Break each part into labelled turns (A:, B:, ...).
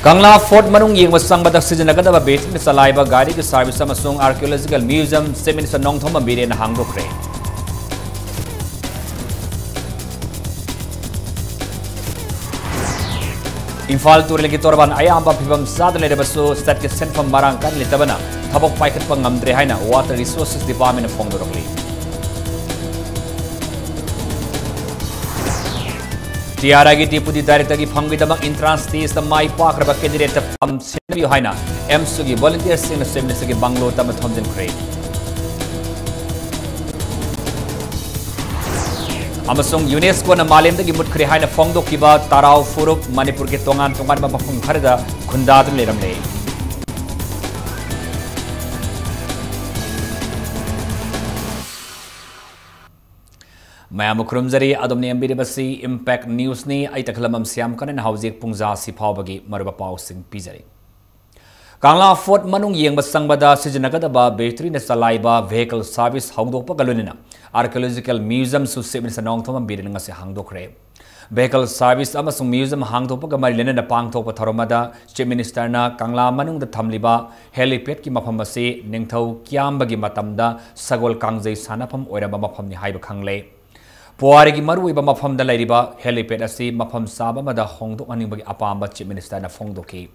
A: Kangla Fort Manung Ying was sung by the season Agadaba Base, Mr. Laiba, Gadi, Service Samasung Archaeological Museum, Seminars and Nong Thoma Bidi and Hango Crane. Infal to Regitorban Ayamba Pibam Southern Lebaso, Static sent from Marankan Litabana, Tabok Paikat Pangam Drehaina, Water Resources Department of Fongorogli. Tiaragi Deputy Director Pangidama entrance test the My Park candidate from Sinabi Haina, M. Sugi volunteers in the Seminary Banglo Tamatomden Crane. Amasung UNESCO na malim da gimut kri haina fongdo kiba tarau furup Manipur ke tongan tongan ba mafung kharda khunda dum leram le mayam khurumjari adom ne ambire basi impact news ni ai taklamam siam kanen haujek pungja si phawbagi maruba paw sing pijari Kangla Fort Manung Yeng Basangbada Sijanagadaba Battery Salaiba Vehicle Service Hongdokpa Galunina Archaeological Museum su Semin Sanong Thoma Bidin Ngasi Hangdokre Vehicle Service Amasung Museum Hangdokpa Marilena na Pangtokpa Tharomada Chief Minister na Kangla Manung the Tamliba Helipad ki maphamasi Ningthau Kiambagi matamda Sagol Kangjai Sanapam Oiraba maphamni haiba khangle Puarigi maruiba maphamda lairiba helipad asi mafam saba mada Hongdok aningbagi apamba Chief Minister na Fongdoki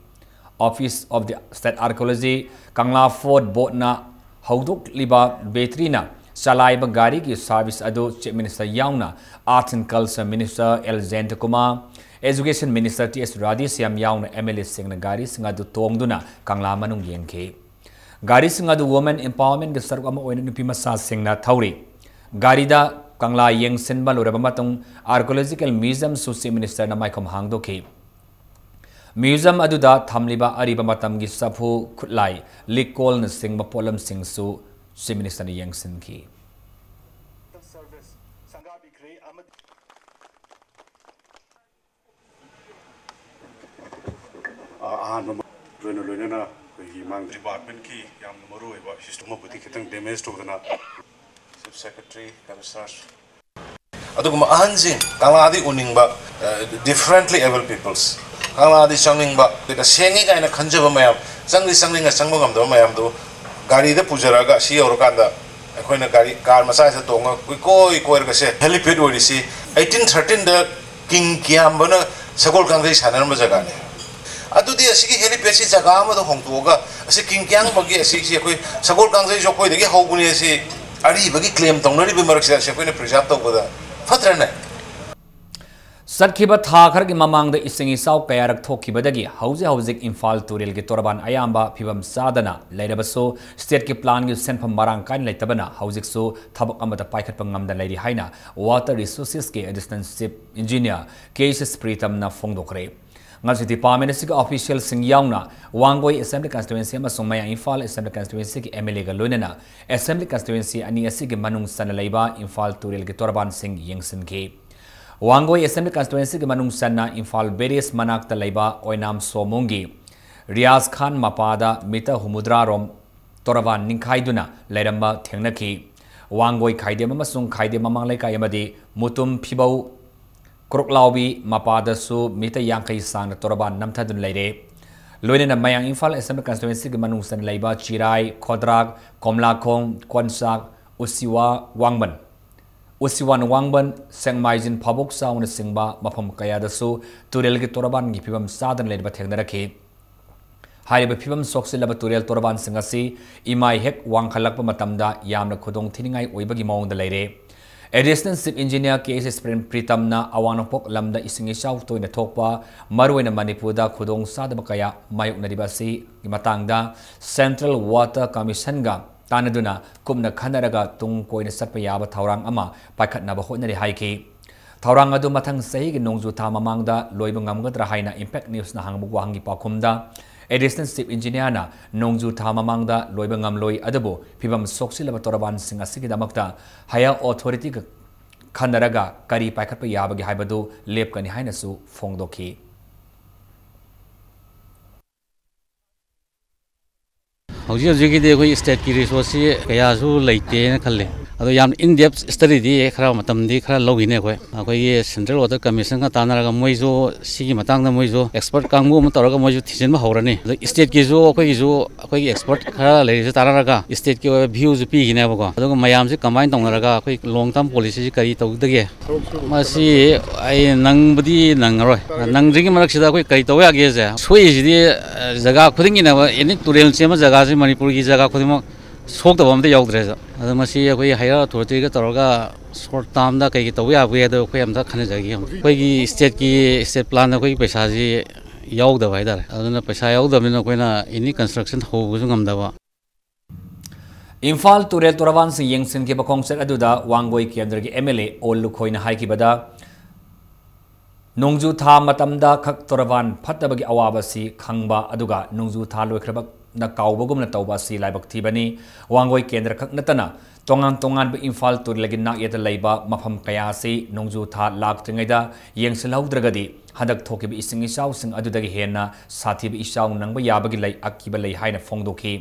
A: Office of the State Archaeology, Kangla Fort Botna, Hauduk Liba Betrina, Salaiba Gari ki Service Ado, Chief Minister Yauna, Arts and Culture Minister El Zentakuma, Education Minister T.S. Radhi Siam Yauna, MLA Singna Gari Singadu Tongduna, Kangla Manung Yenke. Gari Singadu Women Empowerment, the Sargama Oinupimasa Singna Tauri. Garida, Kangla Yeng Sinbal Urabamatong, Archaeological Museum, Susi Minister Namaikom Hangdoki. Museum aduda thamliba ariba matamgi saphu khutlai likol na singba polam singsu Minister ni yangsin ki
B: department ki yam maru eba system buti kitang damage to na chief secretary commissioners aduguma ahanjin kaladi uningba differently able peoples Kangla di sangling ba kita sengi ka ina kanjaba mayam sangli sangling sangbo ngam do mayam do gari de pujaraga si orokanda akoina gari car masa sa tonga koi ka se helipad ori si 1813 da king kiam bana sagol kangai sanar ma jaga ne adu di asigi helipad si jaga ma do hongtoga asi king kyang bagi asi si koi sagol kangai jo koi de gi hoguni si ari bagi claim tongnari bi marak sa koi ne preserve to boda fatra ne
A: Satkiba Thakar ki mamang the isingi saw kayarak thokibadagi hauzik Infal Turil ki Torban Ayamba Pibam Sadana Laidabaso State ki plan ki sent from Marangkan Laitabana hauzik so Tabak Amata Paikat Pangam the Lady Haina Water Resources ki Assistant Chief Engineer Cases Pritam na Fongdokre Ngasi Department Sika Official Sing Yauna Wangoi Assembly Constituency Masumaya Infal Assembly Constituency ki MLA Galunena Assembly Constituency Ani Asigi Manung Sanalaiba Infal Turil ki Torban Sing Yengsin ki Wangoi Assembly Constituency ki Manung Sanna Infal Various Manak Talaiba Oinam Somungi Riaz Khan Mapada Mita Humudra Rom Toravan Ninkaiduna Ledamba Tengnaki Wangoi Kaide Mamasung Kaide Mamangleka Yamadi Mutum Pibau Kroklaubi Mapada Su Mita Yankai San Toraban Namtadun Lede Loinina Mayang Infal Assembly Constituency ki Manung San Laiba Chirai Kodrag Komlakong Kwansak Usiwa Wangban Usiwan Wangban Sengmaijin Pabok Sound Singba Mapam Kayadasu Turel ki Toraban ki Pibam Sadan Led Bateknaraki Hariba Pibam Soxilaba Turel Toraban Singasi Imai Hek Wang Kalakpa Matamda Yamna Kudong Tiningai Uibagi Mong the Lady Assistant Chief Engineer Cases Pritamna Awanapok Lamda Isingi South to in the Tokpa Marwina Manipuda Kudong Sadabakaya Mayuk Nadibasi Imatangda Central Water Commission ga Tanaduna kumna khanaraga tung koina satpa yaba thaurang ama paikhatna ba hotnari haiki thaurang adu mathang sahi gi nongju tha mamangda loiba ngamgadra haina impact news na hangbu wangi pakhumda Assistant Chief Engineer na nongju tha mamangda loiba ngamloi adabu phibam soksilaba toraban singa sigi damakta higher authority ga khanaraga kari paikhatpa yaba gi haibadu lepkani haina su fongdoki
C: Hauji hauji ki de koi state ki resource kaya su leite na khalle अदो याम in depth study दी खरा मतम दी खरा लोगिने कोई अखोई central water commission का तानारगा मोइजो सिगी Matang मोइजो expert Kangu म तौरगा मोइजो थिजन म हौरने state की जो अखोई एक्सपर्ट खरा लेरिसे तानारगा स्टेट की व्यूज पीगिने बको अदो मयाम से कंबाइन तौनरगा अखोई लॉन्ग टर्म पॉलिसी करी तौदगे मसी आई नंगबदी नंगरोय नंगजिंग मरक्सिदा अखोई कई तौ यागे जे सोइसिदी जगह खुदिंगी ना एनी तुरेल सेम जगह से मणिपुर की जगह खुदिम सोक्तब अमते याउद्रे अदो मसी अखोई हायर अथॉरिटी का तौरगा शॉर्ट टर्म दा कई तौ याबे अदो अखोई अमता खने जागी अखोई की स्टेट प्लान अखोई पैसा जी याउदब हाइदारे अदुना पैसा याउदबनिना अखोइना एनी कंस्ट्रक्शन होबसु ngамदबा
A: इम्फाल तुरेल तोरवान से यंगसिन के बखोंगसेट अदुदा वांगोई केंद्र के एमएलए ओल्लु खोइना हाइकिबदा नोंजू था मतमदा खक तोरवान फत्तबगी अवाबसी खंगबा अदुगा नोंजू था लोइख्रब न काउबगुमना तौबासी लाइबक थीबनी वांगोई केंद्र खक नतना तोंगान तोंगान बे इम्फाल तुरेलगी नायत लैबा मफम कयासी नोंजू था लाक्त्रिङैदा यंगसिलहौद्रगदी हदक थोकिबि इसिंग इचाउसिंग अदुदगी हेन्ना साथीबि इचाउ नंगबा याबगी लै अक्किबा लै हाइना फोंदोखी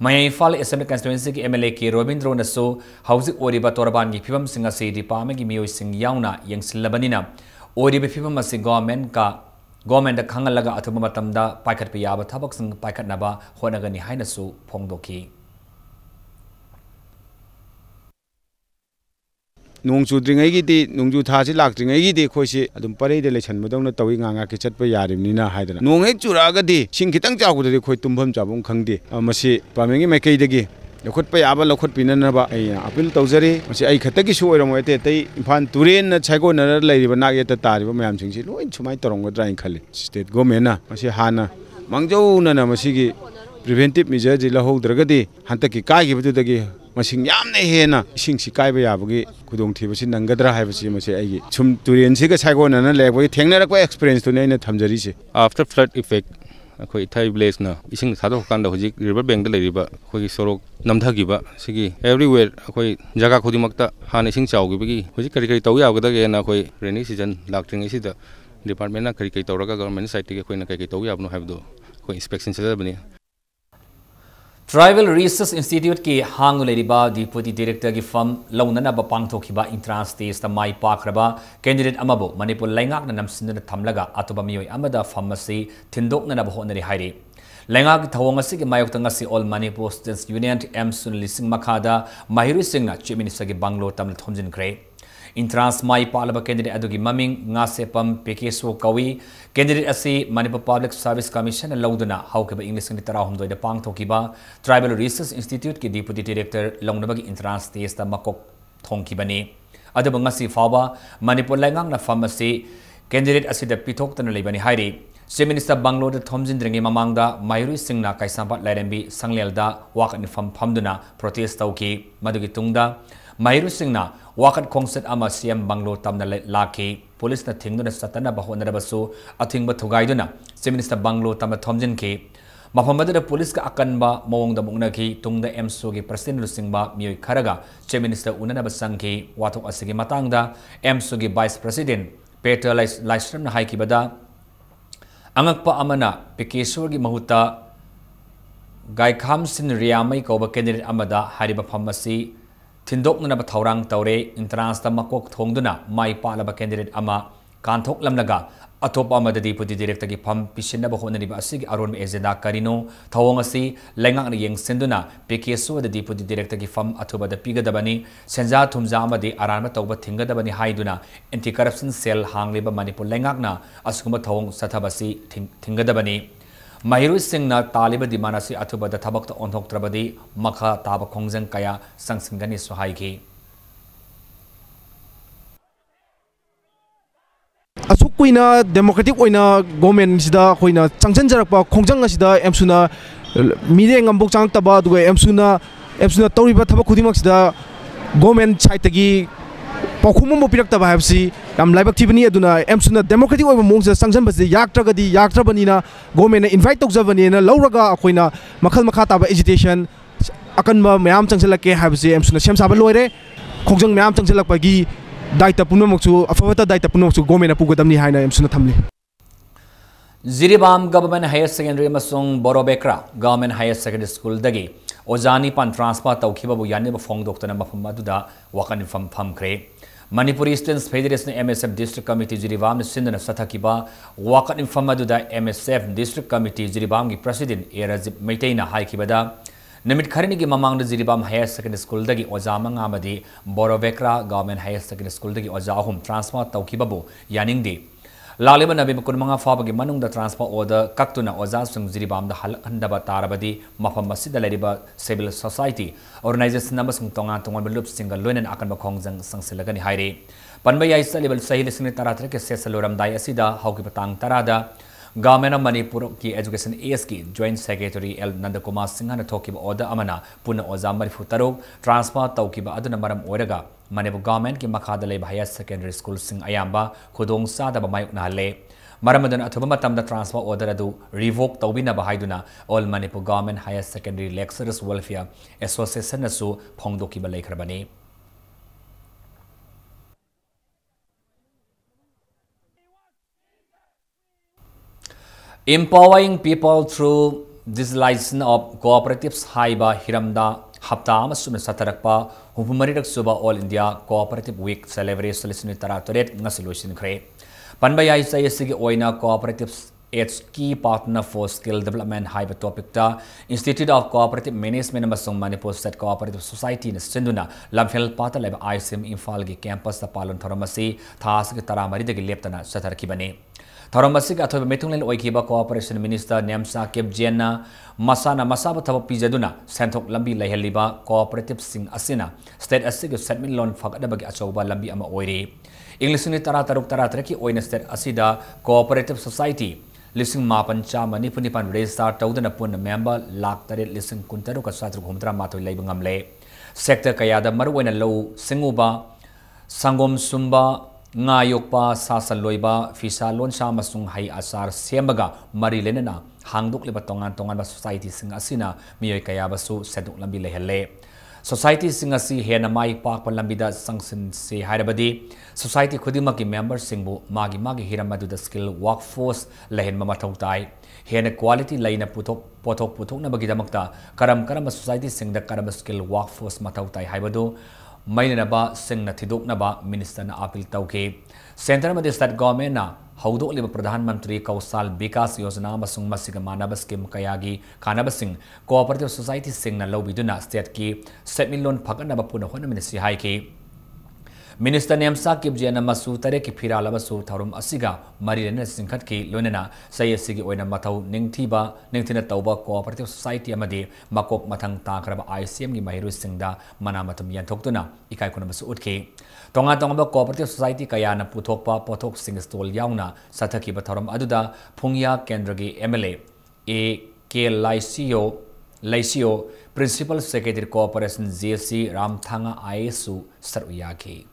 A: मया इम्फाल एसेंबली कंस्टिट्यूएंसी की एमएलए के रोबिंद्रो नसो हौजिक ओरिबा तोरबान की फिबम सिंग असी डिपार्टमेंट की मियोइसिंग याउना यंगसिलबनिना ओरिबा फिबम असी गवर्नमेंट खंगलगा अथुबा मतमदा पाइखटपा याबा थबकसिंग पाइखटनबा होनगनी हाइनसु फोंदोखी
D: नोंग चुद्रिङैगिदि नोंजू थासी लाक्त्रिङैगिदि खोइसे अदुम परेदे लेसनबदौना तवि गांगा के चटप यारिबनिना हाइदना नोंग हेक चुरागदि सिंग खितंग चागुददि खोइ तुम्भम चाबुम खंगदे मसी पामेंगी मैकैदगी लखुटप याबा लखुटपिननबा आई अपील तौजरी मसी आई खतगी सु ओइरमोते तै इम्फाल तुरेन छाइगोनर लैरिबा नागेता तारिबा मयाम सिंगसि लोइन सुमाइ तरोंगद्रा इन खले स्टेट गवर्नमेंटना मसी हाना मंगजौनना मसीगी प्रिवेंटिव मेजर जि लहौद्रगदि हंतकी कागिबदुदगी मसिंग यामने हेना इसिंगसि काइबा याबगी खुदोंथिबसि नंगद्रा हाइबसि मसे आइगी सुम तुरेनसिगा छाइगोनना लेबोय थेंगनरको एक्सपीरियंस तुने ने थमजरिसे
E: आफ्टर फ्लड इफेक्ट अखोई थाई विलेज ना इसिंग सादो कांदा हुजिक रिवर बैंक दा लेरिबा अखोई सोरोक नमथगिबा सिगी एवरीवेयर अखोई जगह खुदिमक्ता हान इसिंग चाउगिबगी हुजिक करी करी तौ याबगदगे ना अखोई रेनी सीजन लाक्ट्रिंग इसिदा डिपार्टमेंट ना करी करी तौरगा गवर्नमेंट साइड के अखोई ना कई तौ याबनो हाइबदो अखोई इंस्पेक्शन चलबनी
A: ट्राइबल रिसर्च इंस्टीट्यूट की हांग लेरिबा डिप्यूटी डायरेक्टर की फर्म लौननबा पांगथोखिबा इंट्रांस टेस्ट माई पाखरबा कैंडिडेट अमबो मणिपुर लैंगाकना नमसिनना थमलगा अतोबा मियोय अमदा फर्म असी थिंदोकनबा होनरी हाइरे लैंगाक थवंग असी के मायोक्तंगसी ऑल मणिपुर स्टेट्स यूनियन एमसुन लिसिंग मखादा माहिरु सिंगना चीफ मिनिस्टर की बंगलो तमल थोमजिनख्रे इंट्रांस माई पालबा कैंडिडेट अदुगी ममिंग ngasepam पेकेसो कवी कैंडिडेट असी मणिपुर पब्लिक सर्विस कमीशन लौदना हाउकेबा इंग्लिश नि तरा हमदोय द पांगथोकिबा ट्राइबल रिसर्च इंस्टीट्यूट की डिप्यूटी डायरेक्टर लौनबगी इंट्रांस टेस्ट मकोक थोंकिबनी अदब ngasi फावबा मणिपुर लैंगांगना फर्म असी कैंडिडेट असी द पिथोक्तन लेबनी हाइरे चीफ मिनिस्टर बंगलो द थोमजिनद्रिंगी ममांगदा माहिरु सिंगना कैसांपा लाइरेंबी संगलेलदा वाकन फमदुना प्रोटेस्ट तौकी मदुगी तुंगदा माहिरु सिंगना वाकत खोंगसेट अमा सीएम बंगलो तमना लाखी पुलिस न थिंगदुना सतना बहोनरबसु अथिंग थुगाइदुना चीफ मिनिस्टर बंगलो तम थोमजिनकी मफमदुदा पुलिस का अकनबा मवोंग द मुंगनकी तुंगदा एमसो की प्रेसिडेंट सिंगबा मियोय खरगा चीफ मिनिस्टर उननब संगी वाथोक असिगी मतंगदा एमसो की वाइस प्रेसिडेंट पेटर लाइस्ट्रम न हाइकिबदा अंगकपा अमना पिकेश्वर की महुता गायखाम सिन रियामई कौब कैंडिडेट अमदा हारिबा फमसी थिंदोकनब थौरांग तौरे इंट्रांस मकोक थोंगदुना माई पालबा कैंडिडेट अमा कांथोकलमलगा अतोप अमदा डिप्यूटी डायरेक्टर की फम पिसिनब होनरिबा असिगी अरोन एजेंडा करिनो थौंग असि लैंगांग यंगसिंदुना पिकेसो द डिप्यूटी डायरेक्टर की फम अथुबद पिगदबनी सेंजा थुमजा अमदि आरानब तौब थिंगदबनी हाइदुना एंटी करप्शन सेल हांगलिबा मणिपुर लैंगांगना असुगुम थौंग सथबसि थिंगदबनी माहिरु सिंगना तालिब दिमानसी अथुबद थबक्त ओंथोक्त्रबदी मखा ताब खोंजंग कया संसिंगनी सुहाइगी
F: असुक कुइना डेमोक्रेटिक ओइना गवर्नमेंट सिदा खोइना चंगजनजरकपा खोंजंग असिदा एमसुना मिरेंग अंबोक चांगतबा दुगा एमसुना तौरिबा थबक खुदिमक सिदा गवर्नमेंट साइटगी पाखुम पिरक्तबा हाबसी याम लाइबक थिबनी अदुना एमसुना डेमोक्रेटिक ओइबा मोंगसे संगजनबसे याक्त्रगदी याक्त्रबनीना गवर्नमेंट इनवाइट तौजबनीना लौरगा अखोइना मखल मखा ताबा एजुकेशन अकनबा मयाम चंगजलके हाबसे एमसुना सेमसाबा लोइरे खोंजंग मयाम चंगजलकपगी दायित्व पुनमकसु अफवता दायित्व पुनमकसु गवर्नमेंट पुगदमनी हाइना एमसुना थमली
A: जिरीबाम गवर्नमेंट हायर सेकेंडरी अमसुंग Borobekra government higher secondary school दगी Ozani pan transfer taukibabu yaneba phongdoktana mafam aduda wakan infam phamkre. Manipuri Students Federation MSF District Committee Jiribam Sindana Sathakiba wakan infam aduda MSF District Committee Jiribam ki President Erazib Maitaina haikibada Namit Kharini ki mamang da Jiribam Higher Secondary School dagi ozamang amadi Borovekra Government Higher Secondary School dagi ozahum transfer taukibabu yaningdi Laliba nabi kunmanga fabagi manung da transfer order kaktuna oza sung Jiribam da handaba tarabadi mafam masida leriba civil society organization number sung tongan belup single loinen akan bakongjang sangsilagani haire panba yaisa level sahil sini taratre ke sesaloram dai asida hauki patang tarada Government of Manipur ki Education AS ki Joint Secretary L Nandakumar Singhana thokiba order amana puna oza marifu taruk transfer taukiba aduna maram oiraga Manipur government ki makhada leba higher secondary school sing ayamba khudong sada ba mayuk na hale maramadan athuba matamda transfer order adu revoke tawbina ba haiduna all Manipur government higher secondary lecturers welfare association nasu phongdoki ba leikhrabani Empowering people through digitalization of cooperatives haiba hiramda hafta amasum satarakpa humumarirak suba All India Cooperative Week celebration lisni taratoret ngasilusin khre panbayai sayasigi oina cooperatives its key partner for skill development haiba topic ta Institute of Cooperative Management amasung Manipur State Cooperative Society na sinduna lamphel pata leba ISM Imphal gi campus ta palon thoramasi thasgi taramari dagi leptana satarakibani Thoramasi ka athoba metunglen oikiba Cooperation Minister Nemsa Kepjena masana masaba thaba pijaduna senthok lambi laiheliba cooperative sing asina state asig settlement loan fagadabagi achauba lambi ama oire English ni taraki oina state asida cooperative society lising mapancha manipunipan register tawdana pun member lakh tare lising kuntaru ka satru humtra matoi laibangamle sector kayada maruena low singuba sangom sumba Ngayokpa sasan loiba fisa lon sa masung hai asar semaga mari lenena hangduk liba tongan ba society sing asina miyoy kaya basu seduk lambi lehele society sing asi hena mai pak pa lambi da sangsin se hairabadi society khudima ki members singbu magi hiramadu da skill workforce lehen mama thautai hena quality laina pothok na bagi damakta karam society sing da karam skill workforce mathautai haibadu Mainaba sing na thidok na ba minister na appeal tauke center ma state government na haudok liba pradhan mantri kausal bikas yojana masung masiga manaba scheme kayagi kanaba sing cooperative society sing na lobiduna state ki settlement loan phagana ba puna hona ministry hai ki Minister Nemsa Kipjena Masu Tare ki Phira Labasu Tharum Asiga Marilena Singkhat ki Lonena Sayasigi Oina Matau Ningthina Tauba Cooperative Society Amadi Makok Mathang Takraba ICM gi Mahiru Singda Manamatum Yantoktuna Ikai Kunabasu Utki Tonga Cooperative Society Kayana Puthokpa Pothok Sing Stol Yauna Sathaki Batharum Aduda Phungya Kendragi MLA A K Laisio Principal Secretary Cooperation GSC Ramthanga ISU Saruyaki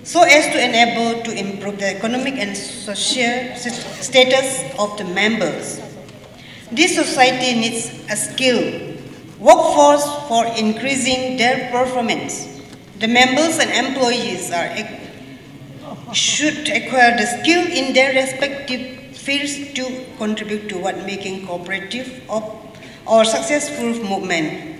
G: so as to enable to improve the economic and social status of the members. This society needs a skilled workforce for increasing their performance. The members and employees should acquire the skill in their respective fields to contribute to making cooperative or successful movement.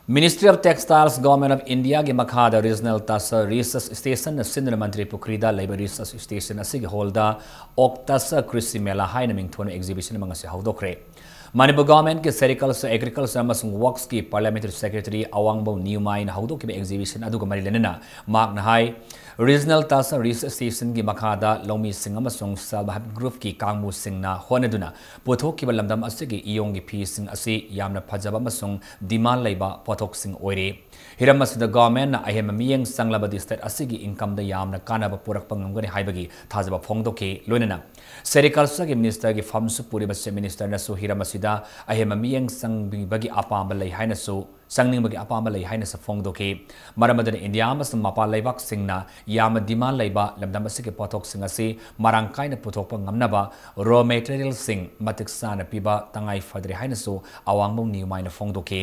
A: Ministry of Textiles, Government of India, gi makhada regional tasa research station Sindra Mantri Pukrida Labor Research Station asig holda Oktasa Krisi Mela haina mingthon exhibition mangase haudokre. Manipur government ki Sericulture Agriculture amasung Works ki Parliamentary Secretary Awangbo Newmine haudok ki exhibition aduga marilenena mark na hai regional tasa research station gi makhada Lomi Singh amasung Salbahab Group ki Kangmu Singh na honaduna pothok ki balamdam asigi iyong gi phi sing asi yamna phajaba amasung demand leiba pothok sing oire hiramasida government na ahema miyeng sanglabadi state asigi income da yamna kanaba purakpa ngamgani haibagi thajaba phongdoke loinana Sericulture ki minister ki famsu puri base minister na su hiramasida ahema miyeng sangbagi apamba lei haina su sangning bagi apamba lei haina sa phongdoke maramadana India mas mapa leibak singna yama demand leiba lamdam asigi pothok sing asi marang kaina puthokpa ngamnaba raw material sing matik sana piba tangai fadri haina su awangbo niumaina phongdoke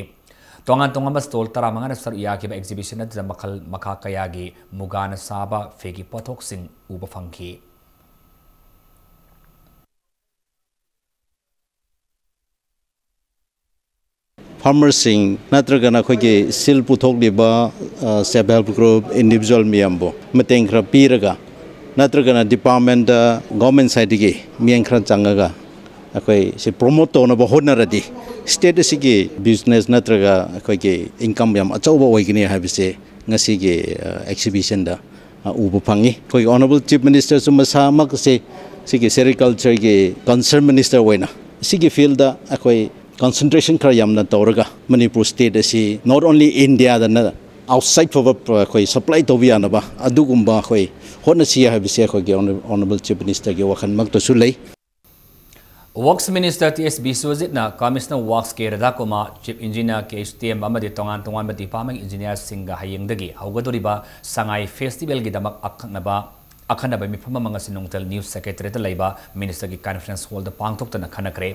A: Tongan mas tol tara mangana sar iya kiba exhibition na makal makakayagi mugana saba fegi pothok sing uba phangki
H: farmersing natragana khoge sil puthok liba self help group individual miyambo mateng khra piraga natragana department government side ge miyang khra changaga akhoi se promote tona ba honaradi state sigi business natraga khoge income yam achauba oigini habise ngasi ge exhibition da ubu phangi khoi honorable chief minister sumasa mak se sigi sericulture ge concern minister waina sigi field da akhoi concentration kara yamna tawraga Manipur state asi not only India da outside for koi supply to viana ba adugumba koi hona sia habise koi honorable chief minister ge wakhan mak to sulai
A: Works Minister TS Biswajit na Commissioner Works ke Radakoma Chief Engineer ke STM amadi tongan ba department engineer singa hayengdagi haugadoriba sangai festival gi damak akhanaba mifama manga sinungtal news secretary ta laiba minister gi conference hall da pangthok ta khanakre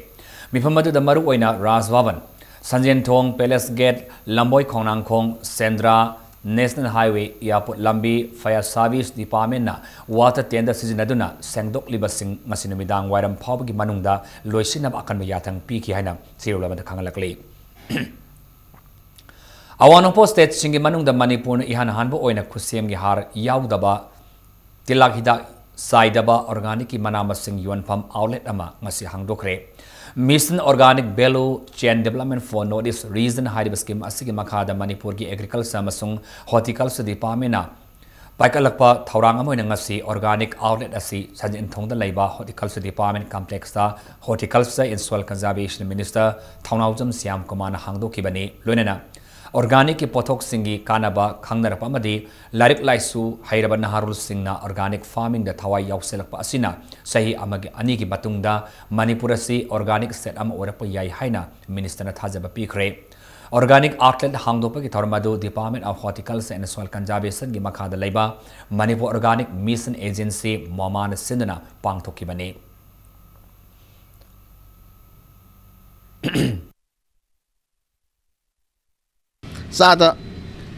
A: mifama da maru oina Rajbhavan Sanjen Thong Palace Gate Lamboi Khongnang Khong Sendra National Highway Airport Lambi Fire Service Department na water tender sizinaduna sengdok libasing ngasinumidang wairam phawgi manungda loisinab akanba yathang piki haina sirulama da khangalakle Awanongpo state singi manungda Manipur ihan hanbo oina khusem gi har yaudaba tilak hidak saidaba organic manamasing yuanpham outlet ama ngasi hangdokre Mission Organic Value Chain Development for Northeast Region Hydro Scheme asigi makhada Manipur gi Agriculture amasung Horticulture Department na paikalakpa thaurang amoina ngasi organic outlet asi sajin thongda laiba Horticulture Department complex ta Horticulture and Soil Conservation Minister Thaunaujam Siam Kumana hangdokibani loinana Organic ki pothok singi kanaba khangnarapa amadi larik laisu hairaba naharul singna organic farming da thawai yauselakpa asina sahi amagi ani ki batungda Manipur asi organic set am orapa yai haina minister na thajaba pikre Organic outlet hangdopa ki thormadu Department of Horticulture and Soil Conservation gi makhada laiba Manipur Organic Mission Agency Momana Sindana pangthokibani
I: Sada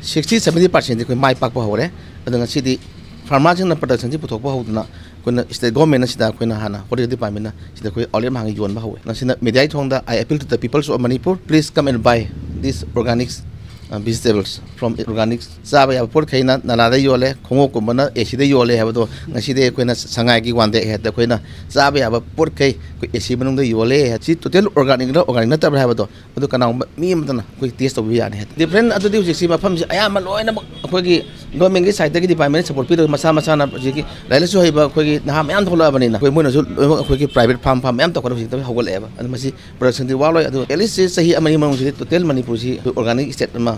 I: 60-70% ko mai pak pa hore adanga sidi farmers na production ji puthok pa hodna koina state government na sida koina hana horticulture department na sida koi already mangi yon ba howe na sina media thongda I appeal to the people of Manipur please come and buy these organics vegetables from organics saba ya por khaina nalada yole khongo ko mana ac de yole habado ngasi de koina sangai gi wande he da koina saba ya por kai ko ac banung de yole ha chi total organic na tab habado adu kana mi amdana ko taste of ya ne different adu de si ma pham aya ma loina ko gi government gi side gi department support pi masa na ji gi laila su haiba ko gi na ma am thola bani na ko mo na su ko gi private farm am to ko si ta hogol eba adu masi production di walo adu at least sahi amani ma si total Manipur si organic state ma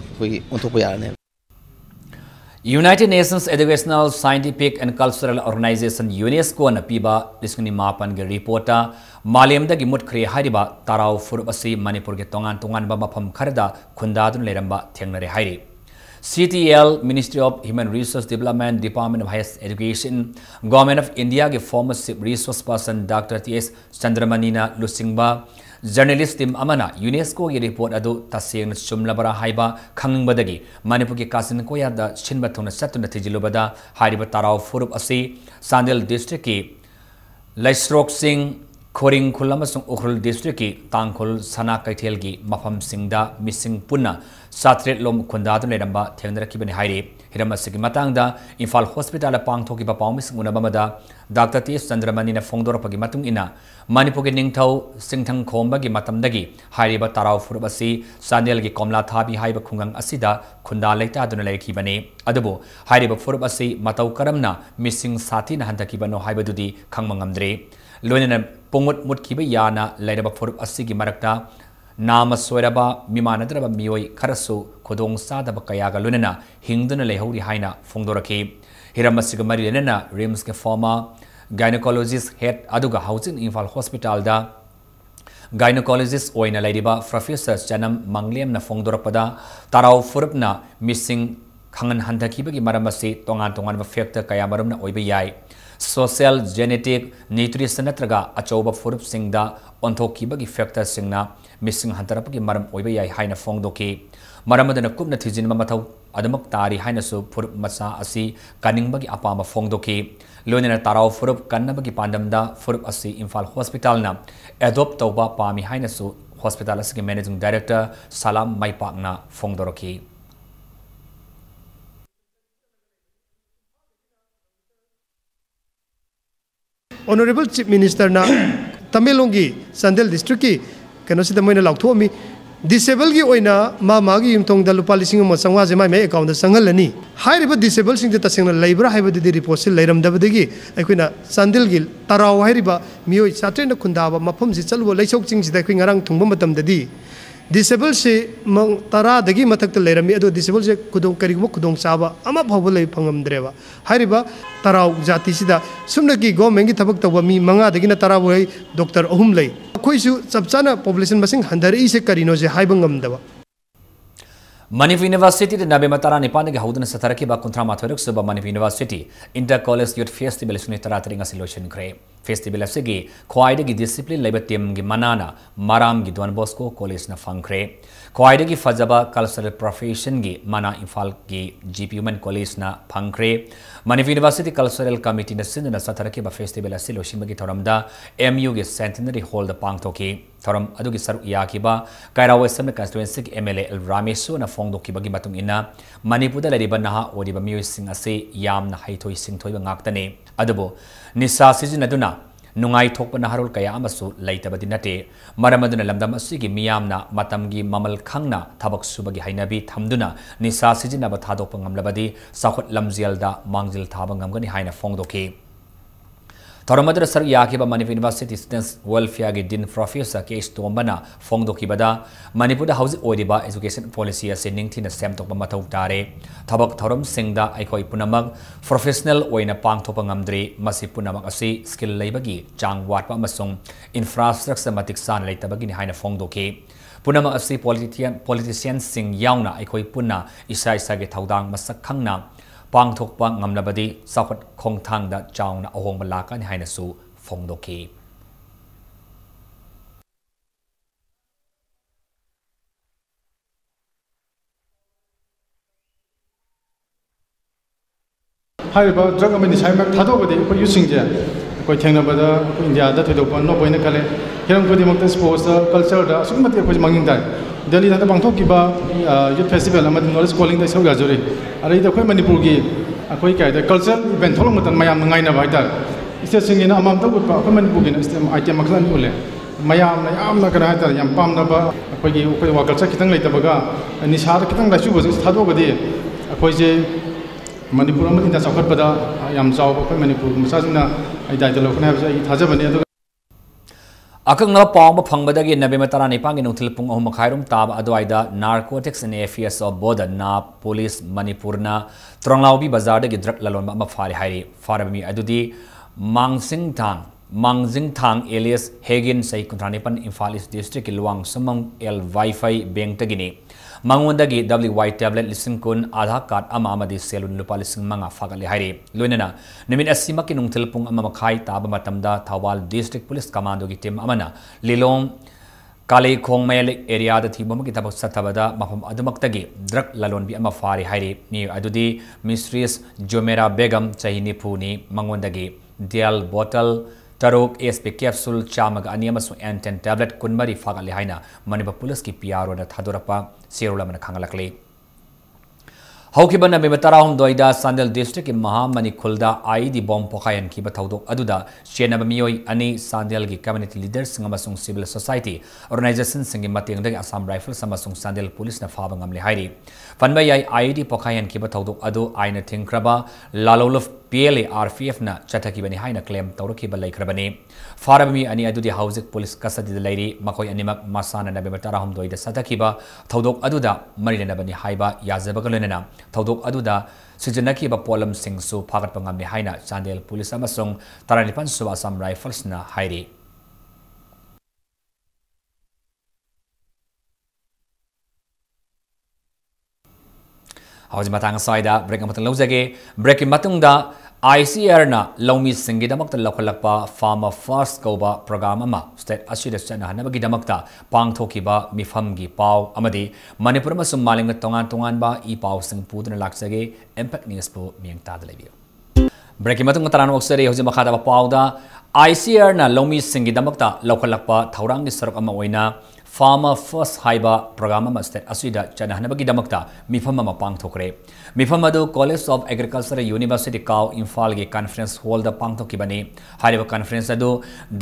A: United Nations Educational, Scientific and Cultural Organization UNESCO na piba lisuni mapan ge reporta Malem da gi mutkhre hariba tarau furubasi Manipur ge tongan ba mafam kharda khundadun leramba thengnare hairi CTL Ministry of Human Resource Development Department of Higher Education Government of India ge former resource person Dr. T.S. Chandramanina Lusingba Journalist team amana UNESCO gi report adu taseng sumlabara haiba khangbadagi Manipur gi kasin koya da shinba thona satuna thijilubada hariba tarau furup asi Sandel district ki Laisrok Singh Khoring Khulam Ukhrul district ki Tangkhul Sana Kaithel gi mafam singda missing punna satret lom khundadun leramba thengnarakibani hairi hiramasi matangda Imphal Hospital pangthoki ba pawmis unabamada Dr. T. Chandramani na fongdorapagi matung ina Manipur gi ningthau singthang khomba gi matamdagi hairiba tarau furubasi Sanel gi komla thabi haiba khungang asida khunda leita aduna lekhibani adubo hairiba furubasi matau karamna missing sathi na handakibano haibadudi khangmangamdre loinana pongot mutkiba yana leiraba furub asigi marakta Nama soiraba mimanadraba mioi karasu khodong sadaba kayaga lunana hingduna lehori haina fongdoraki hiramasiga marilena rims ke former gynecologist head aduga housing Imphal Hospital da gynecologist oina ladiba Professor Chanam Manglem na fongdorapada tarau furupna missing khangan handakibagi maramasi tongan factor kaya maramna oiba yai social genetic nutrition natraga achoba furup singda onthokibagi factor singna missing hantarapagi maram oiba yai haina fongdoki maramadana kupna thijinma mathau adamak tari haina su furup masa asi kaningbagi apama fongdoki loinana tarau furup kannabagi pandamda furup asi Imphal Hospital na adopt tawba pami haina su hospital asigi managing director Salam Maipakna Fongdoroki.
J: Honorable Chief Minister na Tamilongi Sandel District ki kano sida moina laktho mi disable gi oina ma gi yumthong da lupa lising mo sangwa je mai me account da sangal lani hairiba disable sing de tasingna laibra haiba de report se lairam da badagi aikoina Sandel gil taraw hairiba mioi satrena khundaba mafam si chalwo leisok ching sida koi ngarang thungba matam dadi disable se mang tara dagi matak te lairami ado disable se kudong karigmo kudong chaba ama phawba lai phangam dreba hairiba taraw jati sida sumna ki government gi thabak tawba mi manga dagi na taraw hai doctor ahum lai khoisu chapchana population masing handari se karino je haibangam daba
A: Manipur University de Nabe Matara Nipan ke Haudan Sataraki ba Kuntra Mathuruk Suba Manipur University Inter College Youth Festival Suni Taratringa Solution Kre Festival Segi Kwaide gi discipline labor team gi manana Maram gi Don Bosco College na Fangkre Kwaide gi Fajaba cultural profession gi Mana Infal gi GP Human College na Fangkre Manipur University Cultural Committee na Sindana Sataraki ba Festival Solution gi Thoramda MU gi Centenary Hall da Pangtoki Thoram adugi saru yakiba Kaira Western constituency ki MLA El Ramesu na Fongdoki bagi matung ina Manipur da lariba naha odiba miyoy sing ase yam na haitoi sing thoi ba ngaktane adubo nisa sizinaduna nungai thokpa na harul kaya amasu laitabadi nate maramaduna lamdam asigi miyamna matamgi mamal khangna thabak subagi hainabi thamduna nisa sizinaba thadokpa ngamlabadi sakhot lamzialda mangjil thaba ngamgani haina Fongdoki Thoramadra Sar Yakiba Manipur University Students Welfare gi Din Professor Case Tombana Fongdoki bada Manipur House Odiba Education Policy as Ningthi na Sem Tokba Mathau Tare Thabak Thoram Singda Aikoi Punamag Professional Oina Pangthopa ngamdri Masi Punamag asi skill laibagi Chang Watpa Masung Infrastructure Matik San Laitabagi ni Haina Fongdoki Punamag asi politician Sing Yauna Aikoi Punna Isa Isa ge Thaudang Masak Khangna Pangthokpa ngamlabadi sakhot khongthangda chauna ahong balaka ni haina su Fongdoki
F: Hariba drug amani saimak thadobadi ko usingje ko thengnabada India da thedokpa no boina kale hiram kodi makta sports culture da sumati ko manging dai Delhi da bangthokiba youth festival amadi knowledge calling da soga jori ari da ko Manipur gi akoi kai da culture event tholong matan mayam ngai na baitar iste singina amam ta utpa ko Manipur gi na stem item maklan ule mayam na yam na kana ta yam pam na ba akoi gi ko wa culture kitang lai tabaga ni sar kitang da chu bo thadobadi akoi je Manipur amadi da sakhat bada yam chaw ko Manipur musajina ai dai da lokna ha ai thajabani
A: Akang na pawang pangbadagi Nabe Matara Nipangi nungtil pung ahum makhairum tab adwaida Narcotics and Affairs of Border na Police Manipur na Tronglaubi Bazar dagi drug lalon ma fari hairi farami adudi Mangjing Thang alias Hagin Sai Kuntranipan Imphal East District Luang Sumang El Wi-Fi Bank tagini Mangwandagi WY tablet lising kun Aadhaar card ama amadi selun lupa lising manga fagali hairi luinana nimin asimaki nungtil pung ama makhai taba matamda Thawal District Police Commando gi team amana Lilong Kali Khongmel area da thibamaki tabak satabada mafam adumaktagi drug lalon bi ama fari hairi ni adudi Mistress Jomera Begum Chahini Puni Mangwandagi Dial bottle Tarok ASP capsule chamaga animasu N10 tablet kunmari fagali haina Manipur Police ki PRO na thadorapa serula mana khangalakle Haukiban Nabe Matara hum doida Sandel District in Mahamani Khulda ID bomb pokayan ki bathaudok aduda chenaba miyoi ani Sandel gi community leaders ngamasung civil society organization singi matengda Assam Rifles samasung Sandel Police na faba ngamle hairi fanbayai ID pokayan ki bathaudok adu aina thingkraba lalolof PLA RPF na chathaki bani haina claim tawraki balai krabani farami ani adudi housing police custody da lairi makoi animak masana Nabe Matara hum doida satakiba thaudok aduda marina bani haiba yazabagalena Thaudok aduda sijanaki ba polam singsu phagat pangam ni haina Sandel Police amasung Taranipan Suba Assam Rifles na hairi Hauji matang saida break matang lojage break matungda ICR na Lomi Singidamak the Lokalakpa Farmer First Koba program ama state asida sana nabagi damakta pangthokiba mifamgi pau amadi Manipur masum malinga tongan ba I pau sing pudna laksage impact news po miang ta dalebio break matung taran oksere hoji makhada ba pau da ICR na Lomi Singidamakta Lokalakpa thaurang ni sarok ama oina Farmer First Haiba program ama state asida chanahanabagi damakta mifam ama pangthokre mifam adu College of Agriculture University Kaw Imphal gi conference hall da pangthokibani hariba conference adu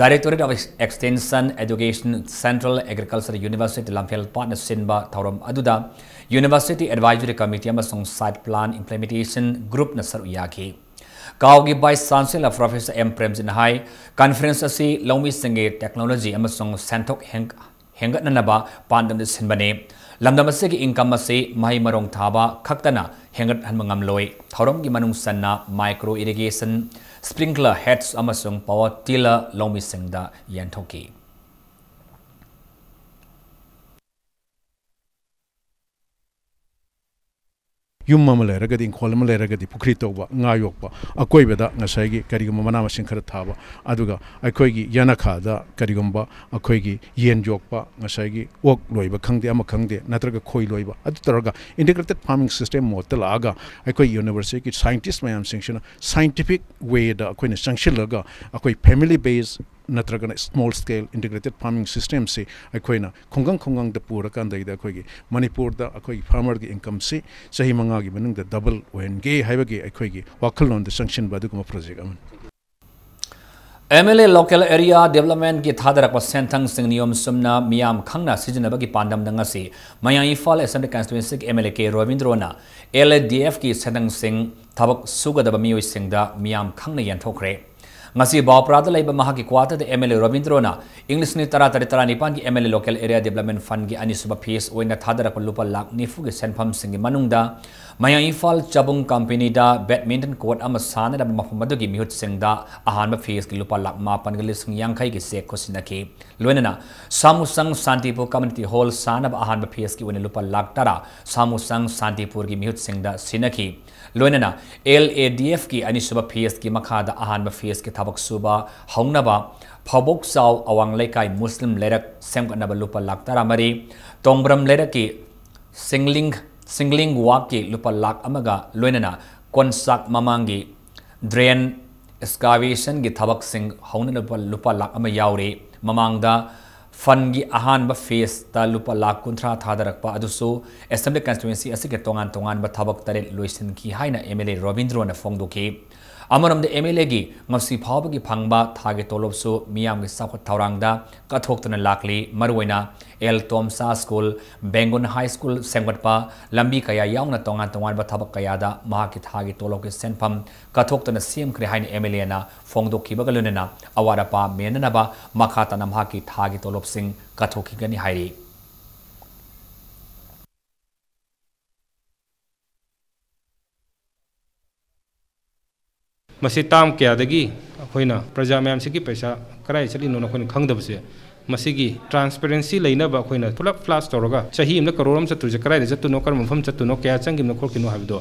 A: Directorate of Extension Education Central Agriculture University Lamphel partner sinba thoram aduda University Advisory Committee amasong site plan implementation group na saru yaki Kaugi Vice Chancellor Professor M Premjin Hai conference asi Lomi Singe technology amasong Santok Hengat nanaba pandam de sinbane lamdam asegi income ase mai marong thaba khaktana hengat hanmangam loi thorom gi manung sanna micro irrigation sprinkler heads amasung power tiller Lomi Singda yanthoki
K: yum ama leragadi inkhol ama leragadi pukri tawba nga yokpa akoibeda ngasai karigum mana masing khara thaba aduga akoigi yanakha da karigumba akoigi yen jokpa ngasai ok loiba khangde ama khangde natraga khoi loiba adu taraga integrated farming system model aga akoi university ki scientist mayam singshina scientific way da akoina sangshilaga akoi family based natragana small scale integrated farming system se akoina khongang da pura kan da akoigi Manipur da akoi farmer gi income se sahi manga gi manung da double when ge haibagi akoigi wakal on the sanction badu kuma project aman
A: MLA local area development ki thadarak pa sentang sing niyom sumna miyam khangna sijinabagi pandam dangasi maya Imphal Assembly constituency MLA ke Ravindrona LDF ki sentang sing thabak sugadaba miyoi singda miyam khangna yanthokre ngasi bawprada laiba mahaki kwata de MLA Ravindrona English ni tara nipan ki MLA local area development fund gi anisuba fees oina thadara ko lupa lak nifu gi senpham singi manungda maya Imphal chabung company da badminton court ama sana da mafamadu gi mihut singda ahanba fees gi lupa lak mapan gi lising yangkai gi se kosinaki loinana samusang santipur community hall sana ba ahanba fees gi oina lupa lak tara samusang santipur gi mihut singda sinaki loinana LADF ki anisuba fees gi makhada ahanba fees ki thabak suba haungnaba phobok saw awang lekai muslim lerak semganaba lupa lak tara mari tongbram leraki singling waki lupa lak amaga loinana konsak mamangi drain excavation gi thabak sing hauna lupa lak ama yauri mamangda fungi ahanba face ta lupa lak kuntra thadarakpa adusu assembly constituency asike tongan ba thabak tare loisin ki haina MLA Ravindrona fongdoki amaram de MLA gi ngasi phawbagi phangba thage tolopsu miyam gi sakhat thaurangda kathoktuna lakli marwaina El Tomsa School Bengon High School semgatpa lambi kaya yauna tongan ba thabak kaya da mahaki thage tolok gi senpham kathoktuna sim kre haina MLA na fongdoki bagalunena awara pa menana ba makhata namhaki thage tolop sing kathoki gani hairi
E: मसी ताम क्यादगी अखोइना प्रजा ma'am से की पैसा कराई चली no नखोइन खंगदबसे मसीगी transparency लेना अखोइना pull-up flush तौरगा चाही इमना करोड़म चतुजे कराई जत्तु नो कर मफम चत्तु नो क्या चंगिम नो खोकिनो हाबिदो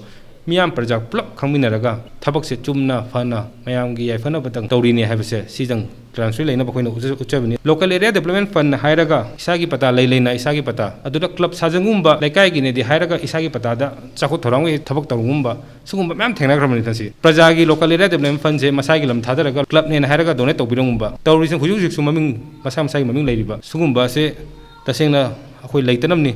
E: मियाम प्रजा पुलप खंगमिनरगा थबक से चुमना फना मयाम गी याफना बतंग तौरीने हाबिसे सिजंग ट्रांसफर लेना बखोइना उच्चबनी लोकल एरिया डेवलपमेंट फंड हायरगा इसागी पता लेना इसागी पता अदुदा क्लब साजंगुम्बा लेकाई गिने दि हायरगा इसागी पता दा चाखु थोरांग थबक तौरगुम्बा सुगुम्बा मैम थेंगनाग्रमनि तसी प्रजा गी लोकल एरिया डेवलपमेंट फंड से मसागी लम थादरगा क्लब ने हायरगा डोनेट तौबिरंगुम्बा तौरिसन हुजुक सु ममिंग मसा मसागी ममिंग लेरिबा सुगुम्बा से तसेंगना अखोइ लेतनमनि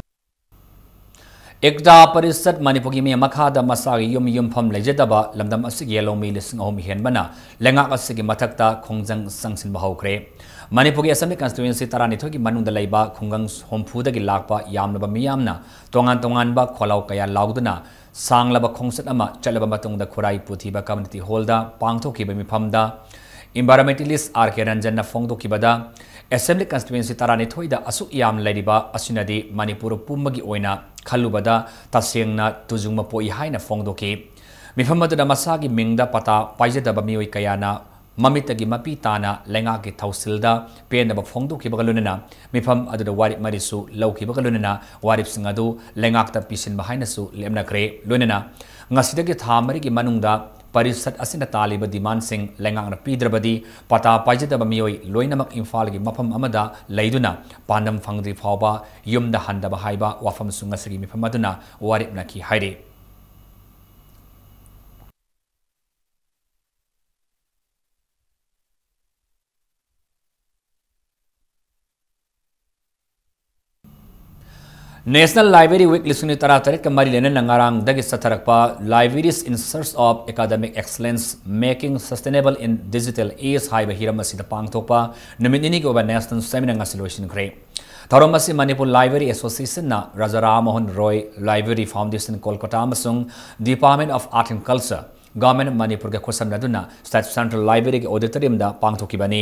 A: Ekta Parisat Manipuri mi makhada masagi yum pham lejadaba lamdam asigi yalomi lising ahom henbana lengak asigi mathakta khongjang sangsin bahawkre Manipuri Assembly constituency tarani thogi manungda leiba khongang hompuda gi lakpa yamnaba miyamna tongan ba kholau kaya lauduna sanglaba khongsat ama chalaba matungda khurai puthiba community hall da pangthokiba miphamda environmentalist RK Ranjan na fongdokibada Assembly constituency tarani thoida asuk yam leriba asinadi Manipur pumbagi oina khalubada tasengna tujungma poi haina fongdoki mifhamadu masagi mingda pata paijadaba mioi kayana mamitagi mapi tana lenga ki thausilda penaba fongdoki bagalunena mifham aduda warip marisu lauki bagalunena warip singadu lengakta pisin bahaina su lemna kre lunena ngasidagi thamari ki manungda Parisat asina taliba demand sing lengang na pidrabadi pata pajadaba mioi loinamak Imphal gi mafam amada leiduna pandam fangri phawba yumda handaba haiba wafam sungasagi miphamaduna waripna ki haire National Library Week lisuni tarataret ka mari lenen nangarang dagi satarakpa Libraries in Search of Academic Excellence Making Sustainable in Digital Age haiba hiram asida pangthokpa numitini go national seminar ngasiloshin kre Tharomasi Manipur Library Association na Raja Ram Mohan Roy Library Foundation Kolkata amasung Department of Art and Culture Government Manipur ga khosam naduna State Central Library ge auditorium da pangthokibani